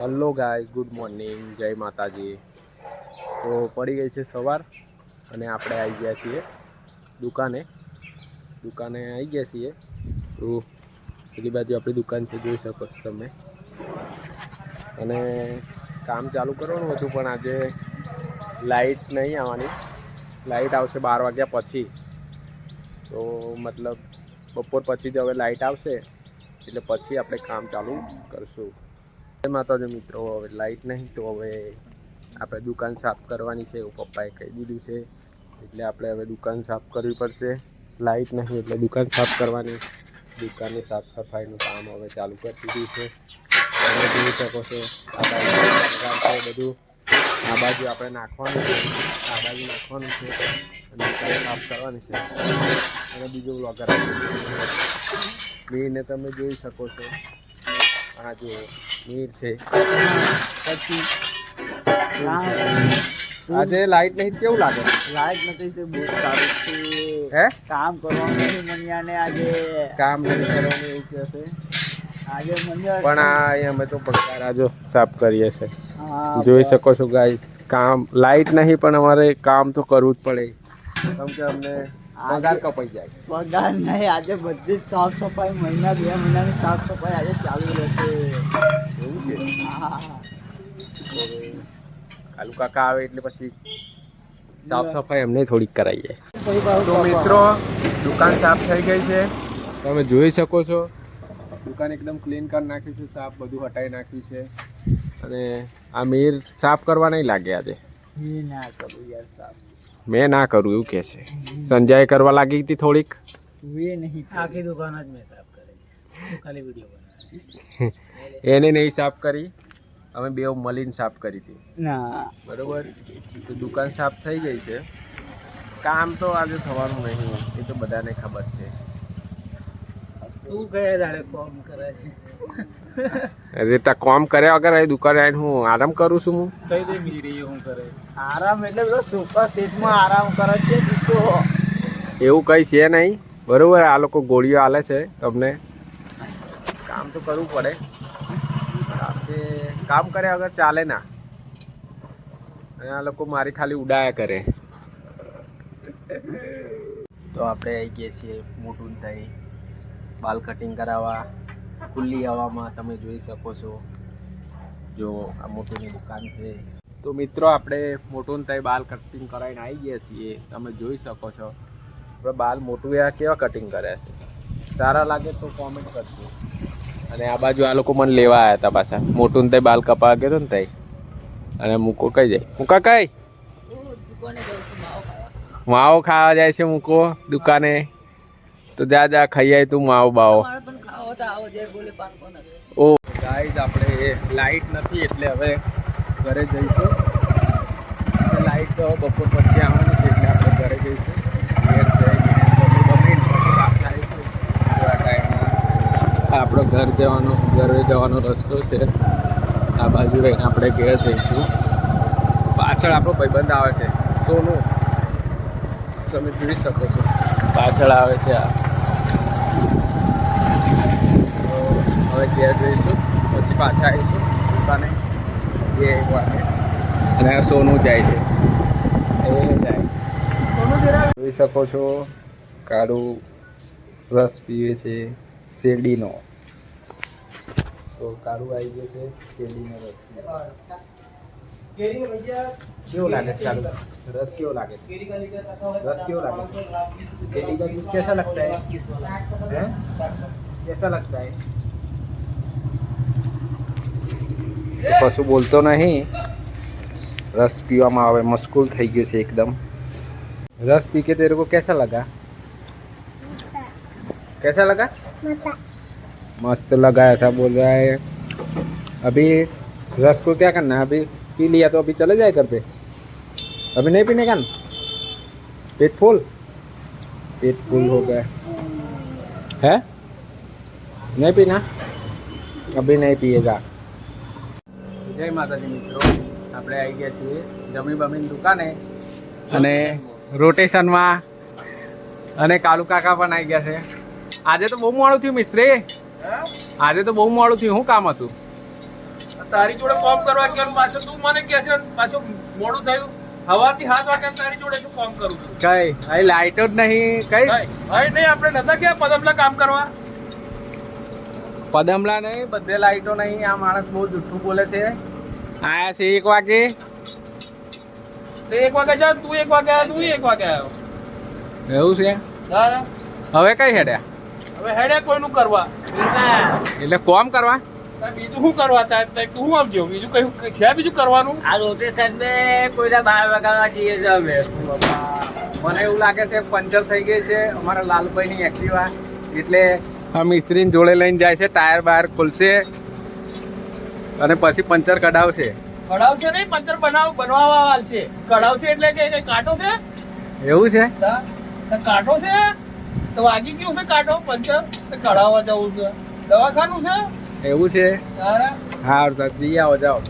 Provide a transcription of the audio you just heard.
Hello guys, good morning, જય માતાજી। તો પડી ગઈ છે સવાર અને આપણે આવી ગયા છીએ દુકાને આવી ગયા છીએ। તો પેલી બાજુ આપણી દુકાન છે, જોઈ શકો છો તમે। અને કામ ચાલુ કરવાનું હતું પણ આજે લાઈટ નહીં આવવાની, લાઈટ આવશે 12 વાગ્યા પછી। તો મતલબ બપોર પછી જ હવે લાઈટ આવશે એટલે પછી આપણે કામ ચાલુ કરશું। જય માતાજી મિત્રો, હવે લાઈટ નહીં તો હવે આપણે દુકાન સાફ કરવાની છે એવું પપ્પાએ કહી દીધું છે, એટલે આપણે હવે દુકાન સાફ કરવી પડશે। લાઈટ નહીં એટલે દુકાન સાફ કરવાની, દુકાનની સાફ સફાઈનું કામ હવે ચાલુ કરી દીધું છે। તમે જોઈ શકો છો આ બાજુ બધું, આ બાજુ આપણે નાખવાનું છે, આ બાજુ નાખવાનું છે અને દુકાન સાફ કરવાની છે। અને બીજું વગર મેને તમે જોઈ શકો છો, આ જો મીર છે। પછી આજે લાઈટ નહીં કેવું લાગે? લાઈટ નથી તો બહુ સારું છે। હે કામ કરવાનું નથી મનિયાને આજે, કામ નહીં કરવાનું એવું કહે છે આજે મનિયા પણ આ અમે તો પંખારા જો સાફ કરીએ છે, હા જોઈ શકો છો ગાઈસ। કામ લાઈટ નહીં પણ અમારે કામ તો કરવું જ પડે, કેમ કે અમને પગાર કપાઈ જાય। પગાર નહીં, આજે બધી જ સાફ સફાઈ મહિના 2 મહિનાની સાફ સફાઈ આજે ચાલુ રહેશે। એવું છે? હા, કાલુ કાકા આવે એટલે પછી સાફ સફાઈ એમને થોડીક કરાવીએ। પછી તો મિત્રો દુકાન સાફ થઈ ગઈ છે, તમે જોઈ શકો છો। દુકાન એકદમ ક્લીન કરી નાખ્યું છે, સાફ બધું હટાવી નાખ્યું છે। અને આ મીર સાફ કરવા નહીં લાગે આજે, મેં ના કરું યાર સાફ, મેં ના કરું એવું કહે છે। સંજય કરવા લાગી હતી થોડીક, વે નહીં, આખી દુકાન જ મેં સાફ કરી, ખાલી વિડીયો બનાવી। એને નહીં સાફ કરી, અમે બે મળીને સાફ કરી હતી ના બરોબર। તો દુકાન સાફ થઈ ગઈ છે, કામ તો આજે થવાનું નહીં એ તો બધાને ખબર છે। શું ગયા દાડે કોમ કરે છે? અરે તા કામ કર્યા વગર અહીં દુકાને આવીને હું આરામ કરું છું। હું કઈ દે મીરી હું કરે આરામ એટલે બધો સુપર સેટમાં આરામ કરે છે તો એવું કઈ છે નહીં બરોબર। આ લોકો ગોળીઓ આલે છે તમને, કામ તો કરવું પડે, કામ કર્યા વગર ચાલે ના। અને આ લોકો મારી ખાલી ઉડાયા કરે। તો આપણે આવી ગયા છીએ મોટું થઈ બાલ કટિંગ કરાવવા ખુલ્લી હવામાં, તમે જોઈ શકો છો। જો આ મોટુંની દુકાન છે। તો મિત્રો આપણે મોટું થઈ બાલ કટિંગ કરાવીને આવી ગયા છીએ, તમે જોઈ શકો છો। આપણે બાલ મોટું આ કેવા કટિંગ કર્યા છે, સારા લાગે તો કોમેન્ટ કરજો। અને આ બાજુ આ લોકો મને લેવા આવ્યા હતા પાછા, મોટું થઈ બાલ કપા ગયો હતો ને તઈ, અને મૂકો કઈ જાય, મૂકા કઈ માવો ખાવા જાય છે મૂકો દુકાને। તો જા જા ખાઈ આવી તું માવો બાવો। ઓ ગાઈસ, આપણે લાઈટ નથી એટલે હવે ઘરે જઈશું। લાઈટ તો બપોર પછી આવવાની છે એટલે આપણે ઘરે જઈશું। ઘેર જઈને આપણો ઘરે જવાનો રસ્તો છે, આ બાજુ રહીને આપણે ઘેર જઈશું। પાછળ આપણો ભાઈબંધ આવે છે સોનું, તમે જોઈ શકો છો પાછળ આવે છે આ। તો હવે ઘેર જઈશું પછી પાછા આવીશું દુકાને 2 વાગે, અને આ સોનું જાય છે એ જાય। જોઈ શકો છો કાળું રસ પીવે છે શેરડીનો। તો કાળું આવી ગયો છે શેરડીનો રસ પીવે। કેવો લાગે છે कालू? रस क्यों लागे? रस क्यों लागे? शेरडी का जूस कैसा लगता है? हैं? कैसा लगता है? पशु बोलतो नहीं, रस पीवा में मशगूल થઈ ગયો છે एकदम। रस पी के तेरे को कैसा लगा? कैसा लगा? मस्त लगा ऐसा बोल रहा है। अभी रस को क्या करना है? अभी पी लिया तो अभी चले जाए घर पे, अभी नहीं पीने का ना? पेट फुल हो गया है, नहीं पीना, अभी नहीं पिएगा। जय माताजी મિત્રો, આપણે આવી ગયા છીએ જમી બમીની દુકાને અને રોટેશનમાં, અને કાલુ કાકા પણ આવી ગયા છે। આજે તો બહુ મોડું થયું મિસ્ત્રી, આજે તો બહુ મોડું થયું, શું કામ હતું? તારી જોડે કોમ કરવા ગયો ને પાછો તું મને કહે છે પાછું મોડું થયું હવાથી 7 વાગ્યા તારી જોડે શું કામ કરું છું કઈ અહીં લાઈટો જ નહીં કઈ હવે નહીં આપણે નતા ગયા પદમલા કામ કરવા પદમલા નહીં બધે લાઈટો નહીં આ માણસ બહુ જુઠ્ઠું બોલે છે આયા છે 1 વાગે તો 1 વાગે જા તું 1 વાગે આવ્યો તું 1 વાગે આવ્યો એવું છે તારે હવે કઈ હેડ્યા હવે હેડે કોઈનું કરવા એટલે કોમ કરવા તારે બીજું શું કરવા તારે તું શું સમજ્યો બીજું કયું છે બીજું કરવાનું આ રોટેશન में कोयला बाहर वगाड़ना चाहिए था हमें મને એવું લાગે છે પંચર થઈ ગઈ છે અમારા લાલભાઈની એક્ટિવા એટલે આ મિસ્ત્રીને જોડે લઈને જાય છે ટાયર બાયર ખોલશે અને પછી પંચર કઢાવશે કઢાવશે નહીં પંચર બનવા વાળશે કઢાવશે એટલે કે કાંટો છે એવું છે કાંટો છે તો વાગી ગયું છે કાંટો પંચર તો કઢાવવા જવું છે દવાખાનું છે એવું છે તારા હા જઈ આવો જાઓ